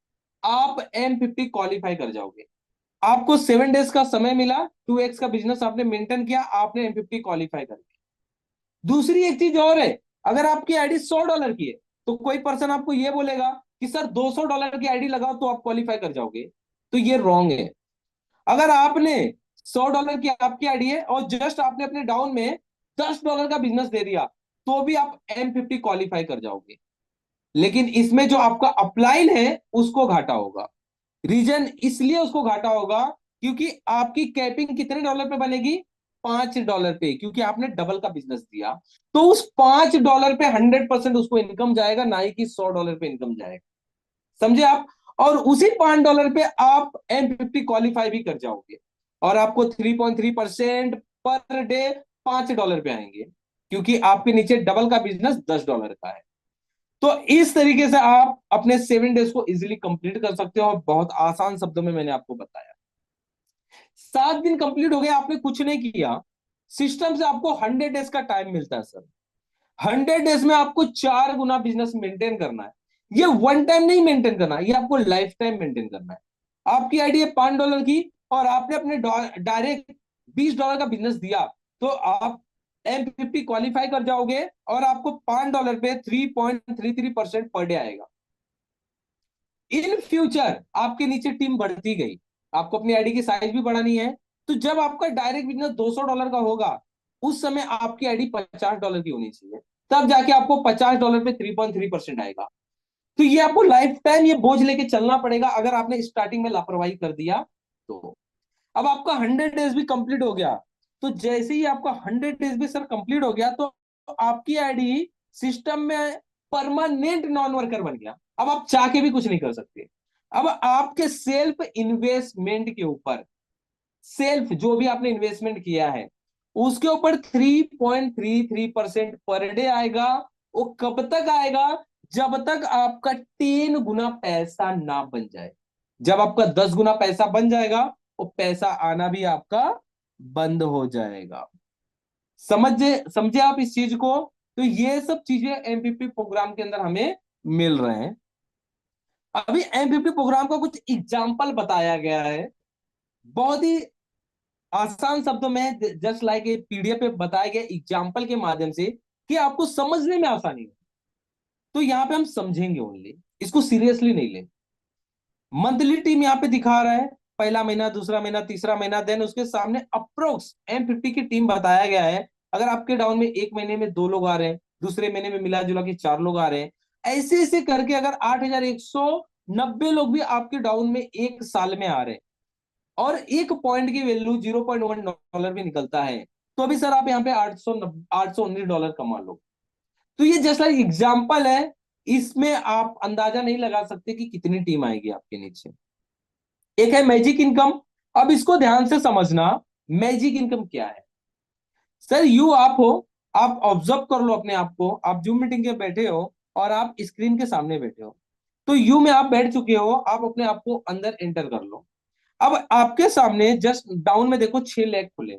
आप M50 क्वालिफाई कर जाओगे। आपको 7 डेज का समय मिला, 2x का बिजनेस आपने मेंटेन किया, आपने M50 क्वालिफाई कर दिया। दूसरी एक चीज और है, अगर आपकी आईडी $100 की है, तो कोई पर्सन आपको ये बोलेगा कि सर $200 की आईडी लगाओ तो आप क्वालिफाई कर जाओगे, तो ये रॉन्ग है। अगर आपने $100 की आपकी आईडी है और जस्ट आपने अपने डाउन में $10 का बिजनेस दे दिया, तो भी आप M50 क्वालिफाई कर जाओगे। लेकिन इसमें जो आपका अपलाइन है उसको घाटा होगा। रीजन इसलिए उसको घाटा होगा क्योंकि आपकी कैपिंग कितने डॉलर पे बनेगी? $5 पे, क्योंकि आपने डबल का बिजनेस दिया। तो उस $5 पे 100% उसको इनकम जाएगा, ना ही कि $100 पे इनकम जाएगा। समझे आप? और उसी $5 पे आप M50 क्वालिफाई भी कर जाओगे, और आपको 3.3% पर डे $5 पे आएंगे, क्योंकि आपके नीचे डबल का बिजनेस $10 का है। तो इस तरीके से आप अपने 7 डेज को इजीली कंप्लीट कर सकते हो, और बहुत आसान शब्दों में मैंने आपको बताया। 7 दिन कंप्लीट हो गए, आपने कुछ नहीं किया, सिस्टम से आपको 100 डेज का टाइम मिलता है सर। 100 डेज में आपको 4 गुना बिजनेस मेंटेन करना है। ये वन टाइम नहीं मेंटेन करना, ये आपको लाइफ टाइम मेंटेन करना है। आपकी आईडी है $5 की, और आपने अपने डायरेक्ट $20 का बिजनेस दिया, तो आप M50 क्वालिफाई कर जाओगे, और आपको $5 पे 3.33% पर डे आएगा। इन फ्यूचर आपके नीचे टीम बढ़ती गई, आपको अपनी आईडी की साइज भी बढ़ानी है, तो जब आपका डायरेक्ट बिजनेस $200 का होगा, उस समय आपकी आईडी $50 की होनी चाहिए, तब जाके आपको $50 पे 3.3% आएगा। तो ये आपको लाइफ टाइम ये बोझ लेके चलना पड़ेगा, अगर आपने स्टार्टिंग में लापरवाही कर दिया तो। अब आपका 100 डेज भी कंप्लीट हो गया, तो जैसे ही आपका 100 डेज भी सर कंप्लीट हो गया, तो आपकी आईडी सिस्टम में परमानेंट नॉन वर्कर बन गया। अब आप चाह के भी कुछ नहीं कर सकते। अब आपके सेल्फ इन्वेस्टमेंट के ऊपर, सेल्फ जो भी आपने इन्वेस्टमेंट किया है उसके ऊपर 3.33% पर डे आएगा। वो कब तक आएगा? जब तक आपका 10 गुना पैसा ना बन जाए। जब आपका 10 गुना पैसा बन जाएगा, वो पैसा आना भी आपका बंद हो जाएगा। समझे समझे आप इस चीज को? तो ये सब चीजें एमपीपी प्रोग्राम के अंदर हमें मिल रहे हैं। अभी एमपीपी प्रोग्राम का कुछ एग्जाम्पल बताया गया है, बहुत ही आसान शब्दों में, जस्ट लाइक ए पीडीएफ पे बताए गए एग्जाम्पल के माध्यम से, कि आपको समझने में आसानी हो। तो यहाँ पे हम समझेंगे ओनली, इसको सीरियसली नहीं ले। मंथली टीम यहाँ पे दिखा रहा है, पहला महीना, दूसरा महीना, तीसरा महीना, देन उसके सामने अप्रोक्स M50 की टीम बताया गया है। अगर आपके डाउन में एक महीने में 2 लोग आ रहे हैं, दूसरे महीने में मिला जुला के 4 लोग आ रहे हैं, ऐसे ऐसे करके अगर 8,190 लोग भी आपके डाउन में एक साल में आ रहे हैं, और एक पॉइंट की वैल्यू $0.1 भी निकलता है, तो अभी सर आप यहाँ पे 819 डॉलर कमा लो। तो ये जस्ट लाइक एग्जाम्पल है, इसमें आप अंदाजा नहीं लगा सकते कि कितनी टीम आएगी आपके नीचे। एक है मैजिक इनकम। अब इसको ध्यान से समझना, मैजिक इनकम क्या है? सर यू आप हो, आप ऑब्जर्व कर लो अपने आप को, आप जूम मीटिंग के बैठे हो और आप स्क्रीन के सामने बैठे हो, तो यू में आप बैठ चुके हो, आप अपने आप को अंदर एंटर कर लो। अब आपके सामने जस्ट डाउन में देखो 6 लेग खुले,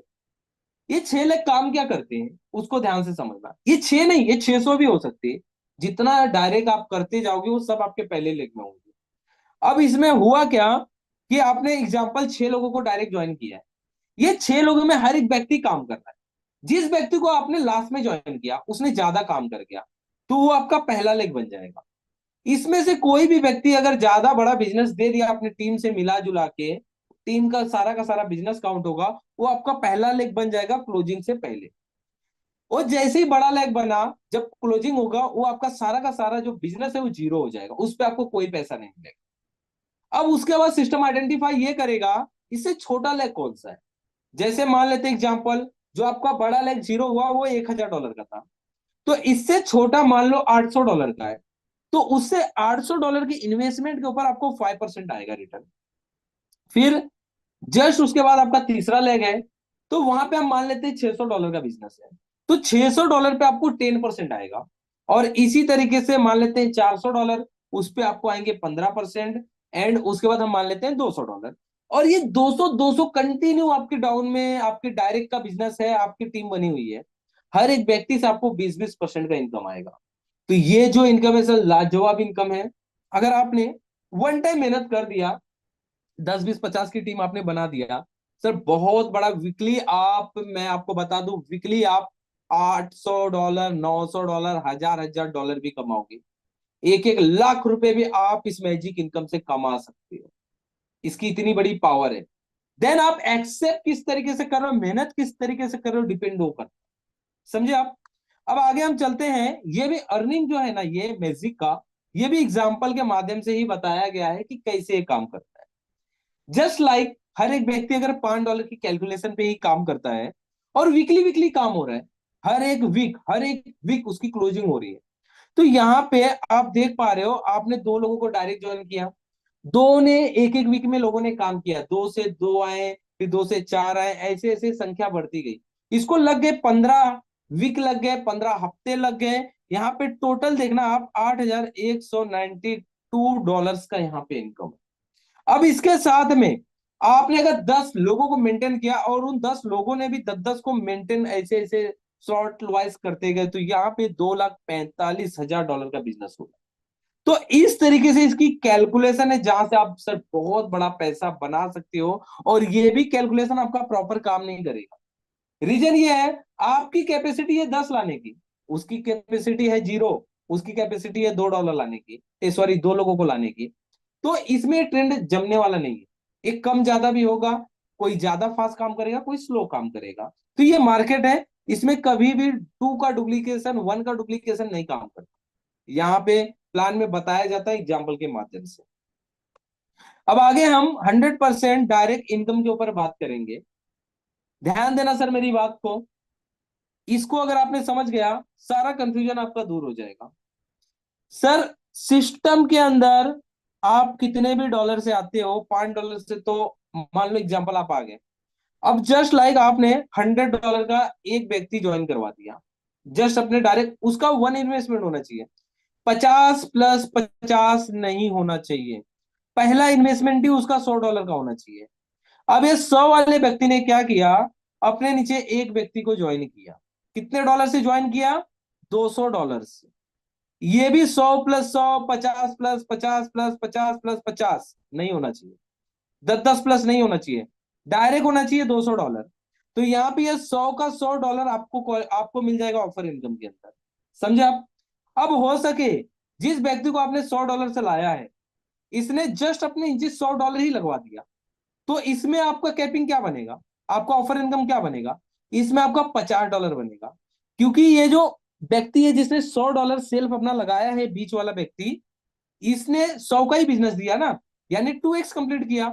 ये 6 लाख काम क्या करते हैं उसको ध्यान से समझना। ये 6 नहीं, ये 600 भी हो सकते हैं। जितना डायरेक्ट आप करते जाओगे वो सब आपके पहले लेग में होंगे। अब इसमें हुआ क्या कि आपने एग्जाम्पल 6 लोगों को डायरेक्ट ज्वाइन किया है। ये 6 लोगों में हर एक व्यक्ति काम कर रहा है। जिस व्यक्ति को आपने लास्ट में ज्वाइन किया उसने ज्यादा काम कर गया, तो वो आपका पहला लेग बन जाएगा। इसमें से कोई भी व्यक्ति अगर ज्यादा बड़ा बिजनेस दे दिया अपनी टीम से मिला जुला के, टीम का सारा बिजनेस काउंट होगा, वो आपका पहला लेग बन जाएगा क्लोजिंग से पहले। और जैसे ही बड़ा लेग बना, जब क्लोजिंग होगा वो आपका सारा का सारा जो बिजनेस है वो जीरो हो जाएगा, उस पर आपको कोई पैसा नहीं मिलेगा। अब उसके बाद सिस्टम आइडेंटिफाई ये करेगा इससे छोटा लेग कौन सा है। जैसे मान लेते एग्जांपल, जो आपका बड़ा लेग जीरो हुआ वो $1000 का था, तो इससे छोटा मान लो $800 का है, तो उससे $800 की इन्वेस्टमेंट के ऊपर आपको 5% आएगा रिटर्न। फिर जस्ट उसके बाद आपका तीसरा लेग है, तो वहां पे हम मान लेते हैं $600 का बिजनेस है, तो $600 पे आपको 10% आएगा। और इसी तरीके से मान लेते हैं $400, उस पे आपको आएंगे 15%। एंड उसके बाद हम मान लेते हैं $200। और ये 200 200 कंटिन्यू आपके डाउन में आपके डायरेक्ट का बिजनेस है, आपकी टीम बनी हुई है, हर एक व्यक्ति से आपको 20-20% का इनकम आएगा। तो ये जो इनकम है सर लाजवाब इनकम है। अगर आपने वन टाइम मेहनत कर दिया, 10-20-50 की टीम आपने बना दिया, सर बहुत बड़ा वीकली आप, मैं आपको बता दूं वीकली आप $800, $900, $1000 भी कमाओगे। 1-1 लाख रुपए भी आप इस मैजिक इनकम से कमा सकते हो। इसकी इतनी बड़ी पावर है। देन आप एक्सेप्ट किस तरीके से कर रहे हो, मेहनत किस तरीके से कर रहे हो, डिपेंड होकर, समझे आप। अब आगे हम चलते हैं। ये भी अर्निंग जो है ना ये मैजिक का, ये भी एग्जाम्पल के माध्यम से ही बताया गया है कि कैसे ये काम करता है। जस्ट लाइक हर एक व्यक्ति अगर $5 की कैलकुलेशन पे ही काम करता है और वीकली वीकली काम हो रहा है, हर एक वीक उसकी क्लोजिंग हो रही है, तो यहाँ पे आप देख पा रहे हो आपने 2 लोगों को डायरेक्ट ज्वाइन किया, दो ने एक एक वीक में लोगों ने काम किया, 2 से 2 आए, फिर 2 से 4 आए, ऐसे ऐसे संख्या बढ़ती गई। इसको लग गए 15 वीक, लग गए 15 हफ्ते लग गए। यहाँ पे टोटल देखना आप $8192 का यहाँ पे इनकम। अब इसके साथ में आपने अगर 10 लोगों को मेंटेन किया और उन 10 लोगों ने भी 10-10 को मेंटेन ऐसे ऐसे शॉर्ट वाइज करते गए, तो यहाँ पे $2,45,000 का बिजनेस होगा। तो इस तरीके से इसकी कैलकुलेशन है जहां से आप सर बहुत बड़ा पैसा बना सकते हो। और ये भी कैलकुलेशन आपका प्रॉपर काम नहीं करेगा। रीजन ये है, आपकी कैपेसिटी है 10 लाने की, उसकी कैपेसिटी है जीरो, उसकी कैपेसिटी है $2 लाने की, सॉरी 2 लोगों को लाने की। तो इसमें ट्रेंड जमने वाला नहीं है। एक कम ज्यादा भी होगा, कोई ज्यादा फास्ट काम करेगा, कोई स्लो काम करेगा। तो ये मार्केट है, इसमें कभी भी टू का डुप्लीकेशन, वन का डुप्लीकेशन नहीं काम करता। यहाँ पे प्लान में बताया जाता है एग्जाम्पल के माध्यम से। अब आगे हम 100% डायरेक्ट इनकम के ऊपर बात करेंगे। ध्यान देना सर मेरी बात को, इसको अगर आपने समझ गया सारा कंफ्यूजन आपका दूर हो जाएगा। सर सिस्टम के अंदर आप कितने भी डॉलर से आते हो, $5 से, तो मान लो एग्जांपल आप आ गए। अब जस्ट लाइक आपने $100 का एक व्यक्ति ज्वाइन करवा दिया, जस्ट अपने डायरेक्ट उसका वन इन्वेस्टमेंट होना चाहिए, 50 + 50 नहीं होना चाहिए। पहला इन्वेस्टमेंट ही उसका $100 का होना चाहिए। अब ये 100 वाले व्यक्ति ने क्या किया, अपने नीचे एक व्यक्ति को ज्वाइन किया, कितने डॉलर से ज्वाइन किया, $200 से। ये भी 100 + 100, 50 + 50, 50 + 50 नहीं होना चाहिए, 10-10 प्लस नहीं होना चाहिए, डायरेक्ट होना चाहिए $200। तो यहाँ पे ये 100 का $100 आपको आपको मिल जाएगा ऑफर इनकम के अंदर, समझे आप। अब हो सके जिस व्यक्ति को आपने $100 से लाया है, इसने जस्ट अपने नीचे $100 ही लगवा दिया, तो इसमें आपका कैपिंग क्या बनेगा, आपका ऑफर इनकम क्या बनेगा, इसमें आपका $50 बनेगा। क्योंकि ये जो व्यक्ति है जिसने $100 सेल्फ अपना लगाया है, बीच वाला व्यक्ति, इसने 100 का ही बिजनेस दिया ना, यानी 2x कंप्लीट किया,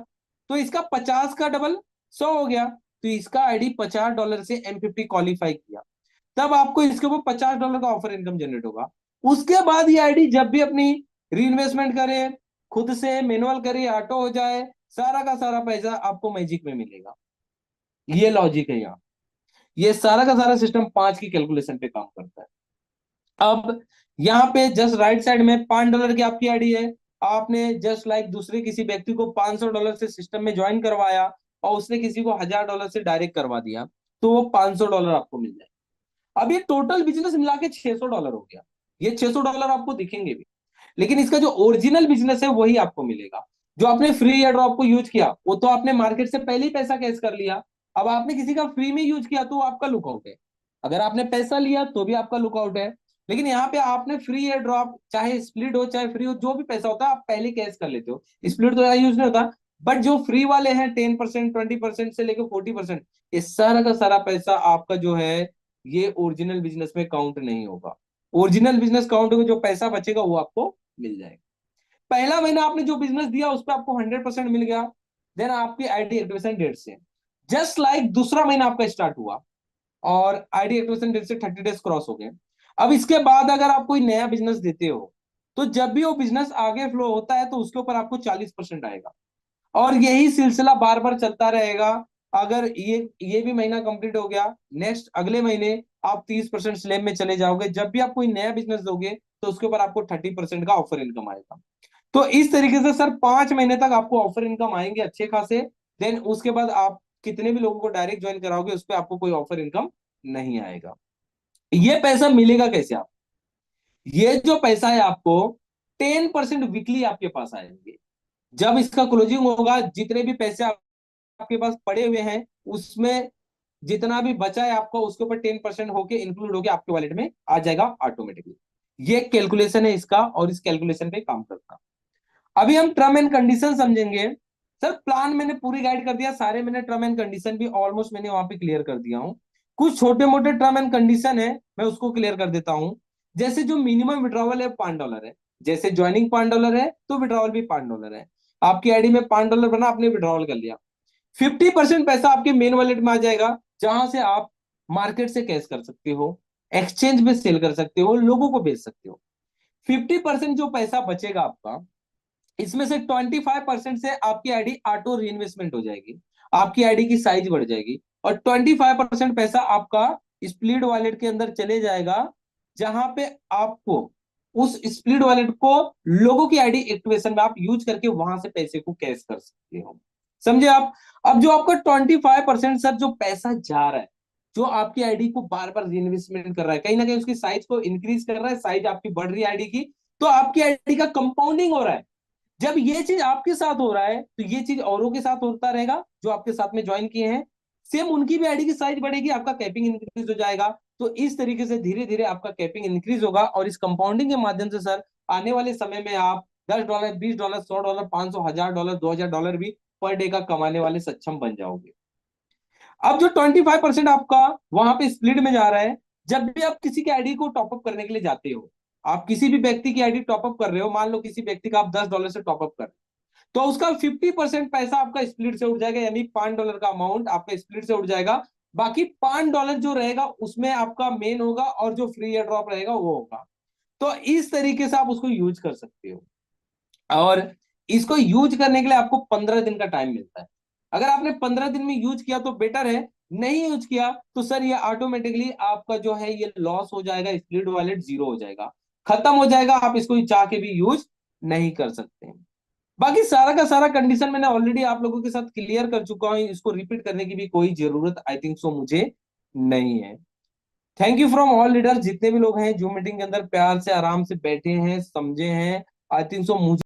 तो इसका 50 का डबल 100 हो गया, तो इसका आईडी $50 से M50 क्वालिफाई किया, तब आपको इसके ऊपर $50 का ऑफर इनकम जनरेट होगा। उसके बाद ये आईडी जब भी अपनी री इन्वेस्टमेंट करे, खुद से मैनुअल करे, ऑटो हो जाए, सारा का सारा पैसा आपको मैजिक में मिलेगा। ये लॉजिक है यहाँ, ये सारा का सारा सिस्टम 5 की कैलकुलेशन पे काम करता है। अब यहाँ पे जस्ट राइट साइड में $5 की आपकी आईडी है, आपने जस्ट लाइक दूसरे किसी व्यक्ति को $500 से सिस्टम में ज्वाइन करवाया और उसने किसी को $1000 से डायरेक्ट करवा दिया, तो वो $500 आपको मिल जाए। अब ये टोटल बिजनेस मिला के $600 हो गया। ये $600 आपको दिखेंगे भी, लेकिन इसका जो ओरिजिनल बिजनेस है वही आपको मिलेगा। जो आपने फ्री एयर ड्रॉप को यूज किया वो तो आपने मार्केट से पहले ही पैसा कैश कर लिया। अब आपने किसी का फ्री में यूज किया तो वो आपका लुकआउट है। अगर आपने पैसा लिया तो भी आपका लुकआउट है। लेकिन यहाँ पे आपने फ्री एयर ड्रॉप, चाहे स्प्लिट हो चाहे फ्री हो, जो भी पैसा होता है आप पहले कैश कर लेते हो। स्प्लिट तो यहाँ यूज नहीं होता। बट जो फ्री वाले हैं 10%, 20% से लेकर 40%, ये सारा का सारा पैसा आपका जो है ये ओरिजिनल बिजनेस में काउंट नहीं होगा। ओरिजिनल बिजनेस काउंट होगा, जो पैसा बचेगा वो आपको मिल जाएगा। पहला महीना आपने जो बिजनेस दिया उस पर आपको 100% मिल गया। देन आपकी आईडी एक्टिवेशन डेट से जस्ट लाइक दूसरा महीना आपका स्टार्ट हुआ और आईडी एक्टिवेशन डेट से 30 डेज क्रॉस हो गए। अब इसके बाद अगर आप कोई नया बिजनेस देते हो तो जब भी वो बिजनेस आगे फ्लो होता है तो उसके ऊपर आपको 40% आएगा, और यही सिलसिला बार बार चलता रहेगा। अगर ये भी महीना कंप्लीट हो गया, नेक्स्ट अगले महीने आप 30% स्लैब में चले जाओगे। जब भी आप कोई नया बिजनेस दोगे तो उसके ऊपर आपको 30% का ऑफर इनकम आएगा। तो इस तरीके से सर 5 महीने तक आपको ऑफर इनकम आएंगे अच्छे खासे। देन उसके बाद आप कितने भी लोगों को डायरेक्ट ज्वाइन कराओगे उस पर आपको कोई ऑफर इनकम नहीं आएगा। ये पैसा मिलेगा कैसे आप? ये जो पैसा है आपको 10% वीकली आपके पास आएंगे। जब इसका क्लोजिंग होगा, जितने भी पैसे आपके पास पड़े हुए हैं उसमें जितना भी बचा है आपका उसके ऊपर 10% होके इंक्लूड होके आपके वॉलेट में आ जाएगा ऑटोमेटिकली। ये कैलकुलेशन है इसका, और इस कैलकुलेशन पे काम करता। अभी हम टर्म एंड कंडीशन समझेंगे। सर प्लान मैंने पूरी गाइड कर दिया, सारे मैंने टर्म एंड कंडीशन भी ऑलमोस्ट मैंने वहां पे क्लियर कर दिया हूं। कुछ छोटे मोटे टर्म एंड कंडीशन है, मैं उसको क्लियर कर देता हूं। जैसे जो मिनिमम विड्रॉवल है $5 है। जैसे ज्वाइनिंग $5 है तो विड्रॉवल भी $5 है। आपकी आईडी में $5 बना, आपने विड्रॉवल कर लिया। 50% पैसा आपके मेन वॉलेट में आ जाएगा, जहां से आप मार्केट से कैश कर सकते हो, एक्सचेंज में सेल कर सकते हो, लोगों को बेच सकते हो। 50% जो पैसा बचेगा आपका, इसमें से 25% से आपकी आईडी ऑटो री इन्वेस्टमेंट हो जाएगी, आपकी आईडी की साइज बढ़ जाएगी। और 25% पैसा आपका स्प्लिट वॉलेट के अंदर चले जाएगा, जहां पे आपको उस स्प्लिट वॉलेट को लोगों की आईडी एक्टिवेशन में आप यूज करके वहां से पैसे को कैश कर सकते हो। समझे आप? अब जो आपका 25% सर जो पैसा जा रहा है, जो आपकी आईडी को बार बार री इन्वेस्टमेंट कर रहा है, कहीं ना कहीं उसकी साइज को इंक्रीज कर रहा है, साइज आपकी बढ़ रही है आईडी की, तो आपकी आईडी का कंपाउंडिंग हो रहा है। जब ये चीज आपके साथ हो रहा है तो ये चीज औरों के साथ होता रहेगा जो आपके साथ में ज्वाइन किए हैं। सेम उनकी भी आईडी की साइज बढ़ेगी, आपका कैपिंग इंक्रीज हो जाएगा। तो इस तरीके से धीरे धीरे आपका कैपिंग इंक्रीज होगा, और इस कंपाउंडिंग के माध्यम से सर आने वाले समय में आप $10, $20, $100, 500, $1000, $2000 भी पर डे का कमाने वाले सक्षम बन जाओगे। अब जो 25% आपका वहां पे स्प्लिट में जा रहा है, जब भी आप किसी की आईडी को टॉपअप करने के लिए जाते हो, आप किसी भी व्यक्ति की आईडी टॉपअप कर रहे हो, मान लो किसी व्यक्ति का आप $10 से टॉपअप कर रहे हो, तो उसका 50% पैसा आपका स्प्लिट से उठ जाएगा, यानी $5 का अमाउंट आपका स्प्लिट से उठ जाएगा। बाकी $5 जो रहेगा उसमें आपका मेन होगा, और जो फ्री एयर ड्रॉप रहेगा वो होगा। तो इस तरीके से आप उसको यूज कर सकते हो, और इसको यूज करने के लिए आपको 15 दिन का टाइम मिलता है। अगर आपने 15 दिन में यूज किया तो बेटर है, नहीं यूज किया तो सर ये ऑटोमेटिकली आपका जो है ये लॉस हो जाएगा, स्प्लिट वॉलेट जीरो हो जाएगा, खत्म हो जाएगा, आप इसको चाह के भी यूज नहीं कर सकते। बाकी सारा का सारा कंडीशन मैंने ऑलरेडी आप लोगों के साथ क्लियर कर चुका हूं, इसको रिपीट करने की भी कोई जरूरत आई थिंक सो मुझे नहीं है। Thank you from all leaders, जितने भी लोग हैं जूम मीटिंग के अंदर प्यार से आराम से बैठे हैं, समझे हैं। आई थिंक सो मुझे